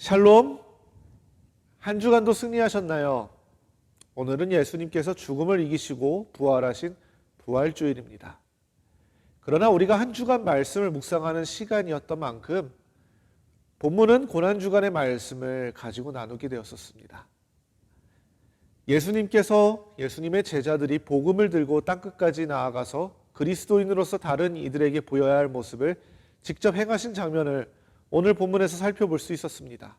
샬롬, 한 주간도 승리하셨나요? 오늘은 예수님께서 죽음을 이기시고 부활하신 부활주일입니다. 그러나 우리가 한 주간 말씀을 묵상하는 시간이었던 만큼 본문은 고난주간의 말씀을 가지고 나누게 되었었습니다. 예수님께서 예수님의 제자들이 복음을 들고 땅끝까지 나아가서 그리스도인으로서 다른 이들에게 보여야 할 모습을 직접 행하신 장면을 오늘 본문에서 살펴볼 수 있었습니다.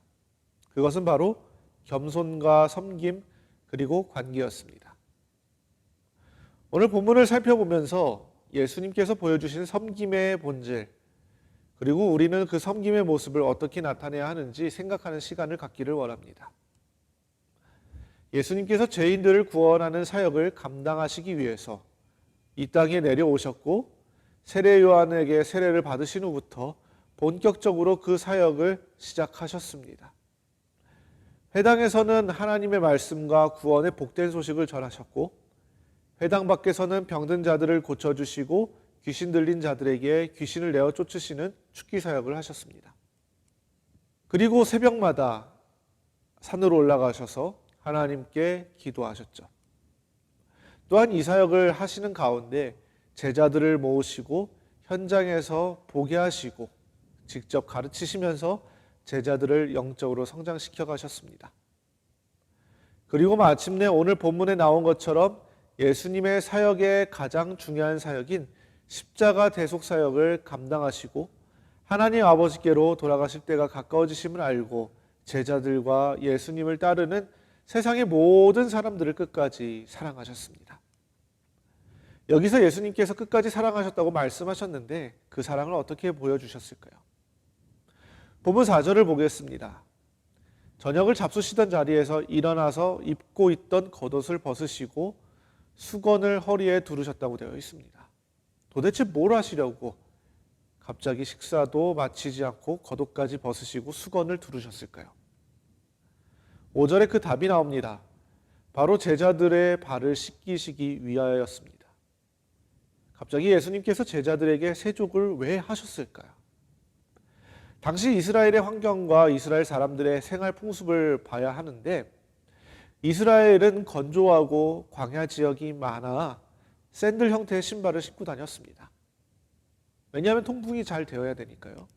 그것은 바로 겸손과 섬김 그리고 관계였습니다. 오늘 본문을 살펴보면서 예수님께서 보여주신 섬김의 본질, 그리고 우리는 그 섬김의 모습을 어떻게 나타내야 하는지 생각하는 시간을 갖기를 원합니다. 예수님께서 죄인들을 구원하는 사역을 감당하시기 위해서 이 땅에 내려오셨고 세례 요한에게 세례를 받으신 후부터 본격적으로 그 사역을 시작하셨습니다. 회당에서는 하나님의 말씀과 구원의 복된 소식을 전하셨고 회당 밖에서는 병든 자들을 고쳐주시고 귀신 들린 자들에게 귀신을 내어 쫓으시는 축기 사역을 하셨습니다. 그리고 새벽마다 산으로 올라가셔서 하나님께 기도하셨죠. 또한 이 사역을 하시는 가운데 제자들을 모으시고 현장에서 보게 하시고 직접 가르치시면서 제자들을 영적으로 성장시켜 가셨습니다. 그리고 마침내 오늘 본문에 나온 것처럼 예수님의 사역의 가장 중요한 사역인 십자가 대속 사역을 감당하시고 하나님 아버지께로 돌아가실 때가 가까워지심을 알고 제자들과 예수님을 따르는 세상의 모든 사람들을 끝까지 사랑하셨습니다. 여기서 예수님께서 끝까지 사랑하셨다고 말씀하셨는데 그 사랑을 어떻게 보여주셨을까요? 본문 4절을 보겠습니다. 저녁을 잡수시던 자리에서 일어나서 입고 있던 겉옷을 벗으시고 수건을 허리에 두르셨다고 되어 있습니다. 도대체 뭘 하시려고 갑자기 식사도 마치지 않고 겉옷까지 벗으시고 수건을 두르셨을까요? 5절에 그 답이 나옵니다. 바로 제자들의 발을 씻기시기 위하여였습니다. 갑자기 예수님께서 제자들에게 세족을 왜 하셨을까요? 당시 이스라엘의 환경과 이스라엘 사람들의 생활 풍습을 봐야 하는데 이스라엘은 건조하고 광야 지역이 많아 샌들 형태의 신발을 신고 다녔습니다. 왜냐하면 통풍이 잘 되어야 되니까요.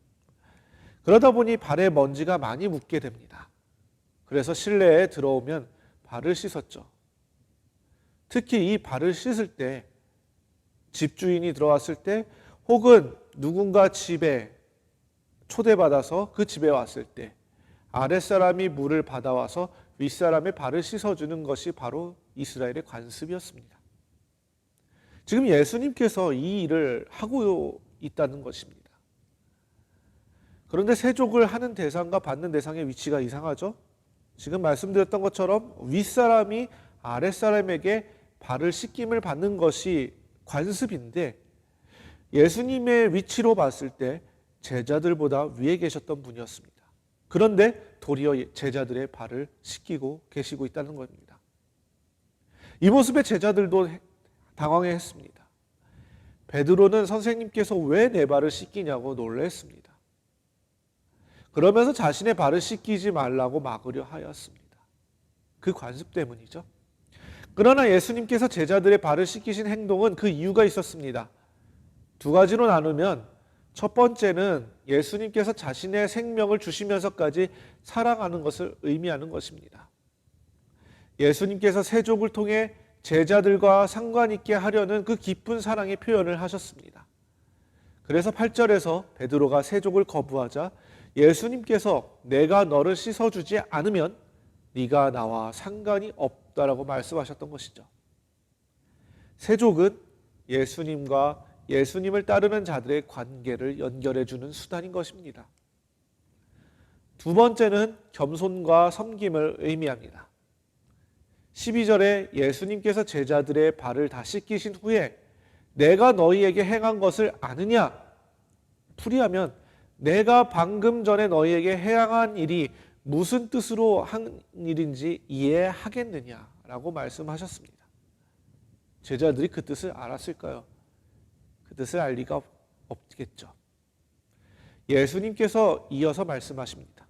그러다 보니 발에 먼지가 많이 묻게 됩니다. 그래서 실내에 들어오면 발을 씻었죠. 특히 이 발을 씻을 때 집주인이 들어왔을 때 혹은 누군가 집에 초대받아서 그 집에 왔을 때 아랫사람이 물을 받아와서 윗사람의 발을 씻어주는 것이 바로 이스라엘의 관습이었습니다. 지금 예수님께서 이 일을 하고 있다는 것입니다. 그런데 세족을 하는 대상과 받는 대상의 위치가 이상하죠? 지금 말씀드렸던 것처럼 윗사람이 아랫사람에게 발을 씻김을 받는 것이 관습인데 예수님의 위치로 봤을 때 제자들보다 위에 계셨던 분이었습니다. 그런데 도리어 제자들의 발을 씻기고 계시고 있다는 겁니다. 이 모습에 제자들도 당황했습니다. 베드로는 선생님께서 왜 내 발을 씻기냐고 놀랐습니다. 그러면서 자신의 발을 씻기지 말라고 막으려 하였습니다. 그 관습 때문이죠. 그러나 예수님께서 제자들의 발을 씻기신 행동은 그 이유가 있었습니다. 두 가지로 나누면 첫 번째는 예수님께서 자신의 생명을 주시면서까지 사랑하는 것을 의미하는 것입니다. 예수님께서 세족을 통해 제자들과 상관 있게 하려는 그 깊은 사랑의 표현을 하셨습니다. 그래서 8절에서 베드로가 세족을 거부하자 예수님께서 내가 너를 씻어주지 않으면 네가 나와 상관이 없다라고 말씀하셨던 것이죠. 세족은 예수님과 예수님을 따르는 자들의 관계를 연결해주는 수단인 것입니다. 두 번째는 겸손과 섬김을 의미합니다. 12절에 예수님께서 제자들의 발을 다 씻기신 후에 내가 너희에게 행한 것을 아느냐? 풀이하면 내가 방금 전에 너희에게 행한 일이 무슨 뜻으로 한 일인지 이해하겠느냐라고 말씀하셨습니다. 제자들이 그 뜻을 알았을까요? 그 뜻을 알 리가 없겠죠. 예수님께서 이어서 말씀하십니다.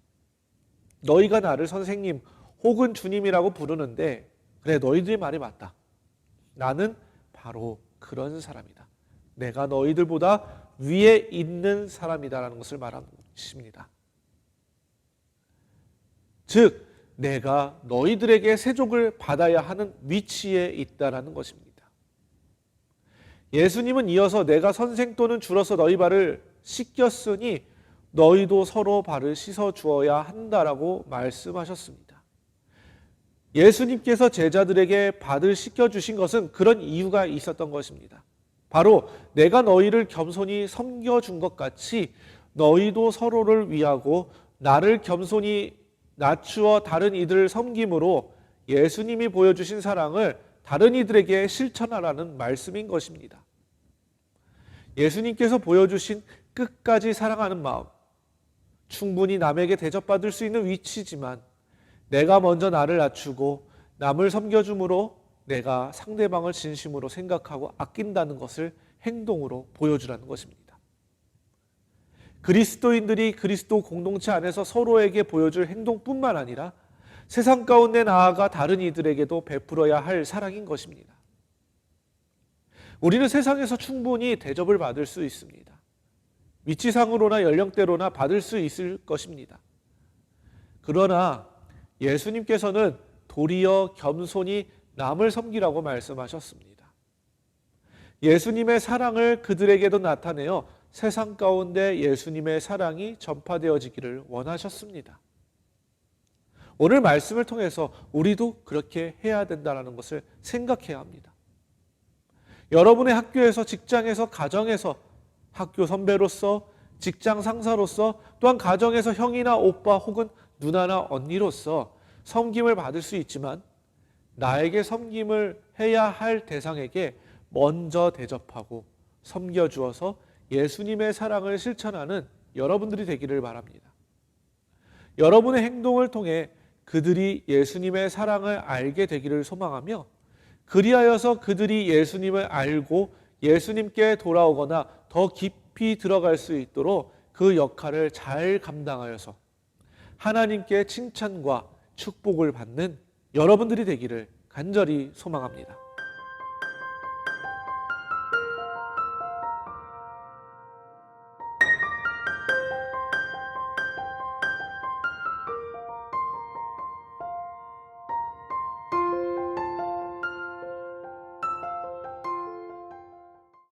너희가 나를 선생님 혹은 주님이라고 부르는데 그래, 너희들의 말이 맞다. 나는 바로 그런 사람이다. 내가 너희들보다 위에 있는 사람이다라는 것을 말하는 것입니다. 즉 내가 너희들에게 세족을 받아야 하는 위치에 있다라는 것입니다. 예수님은 이어서 내가 선생 또는 주로서 너희 발을 씻겼으니 너희도 서로 발을 씻어 주어야 한다라고 말씀하셨습니다. 예수님께서 제자들에게 발을 씻겨 주신 것은 그런 이유가 있었던 것입니다. 바로 내가 너희를 겸손히 섬겨준 것 같이 너희도 서로를 위하고 나를 겸손히 낮추어 다른 이들을 섬김으로 예수님이 보여주신 사랑을 다른 이들에게 실천하라는 말씀인 것입니다. 예수님께서 보여주신 끝까지 사랑하는 마음, 충분히 남에게 대접받을 수 있는 위치지만 내가 먼저 나를 낮추고 남을 섬겨줌으로 내가 상대방을 진심으로 생각하고 아낀다는 것을 행동으로 보여주라는 것입니다. 그리스도인들이 그리스도 공동체 안에서 서로에게 보여줄 행동뿐만 아니라 세상 가운데 나아가 다른 이들에게도 베풀어야 할 사랑인 것입니다. 우리는 세상에서 충분히 대접을 받을 수 있습니다. 위치상으로나 연령대로나 받을 수 있을 것입니다. 그러나 예수님께서는 도리어 겸손히 남을 섬기라고 말씀하셨습니다. 예수님의 사랑을 그들에게도 나타내어 세상 가운데 예수님의 사랑이 전파되어지기를 원하셨습니다. 오늘 말씀을 통해서 우리도 그렇게 해야 된다는 것을 생각해야 합니다. 여러분의 학교에서, 직장에서, 가정에서, 학교 선배로서, 직장 상사로서, 또한 가정에서 형이나 오빠 혹은 누나나 언니로서 섬김을 받을 수 있지만 나에게 섬김을 해야 할 대상에게 먼저 대접하고 섬겨주어서 예수님의 사랑을 실천하는 여러분들이 되기를 바랍니다. 여러분의 행동을 통해 그들이 예수님의 사랑을 알게 되기를 소망하며 그리하여서 그들이 예수님을 알고 예수님께 돌아오거나 더 깊이 들어갈 수 있도록 그 역할을 잘 감당하여서 하나님께 칭찬과 축복을 받는 여러분들이 되기를 간절히 소망합니다.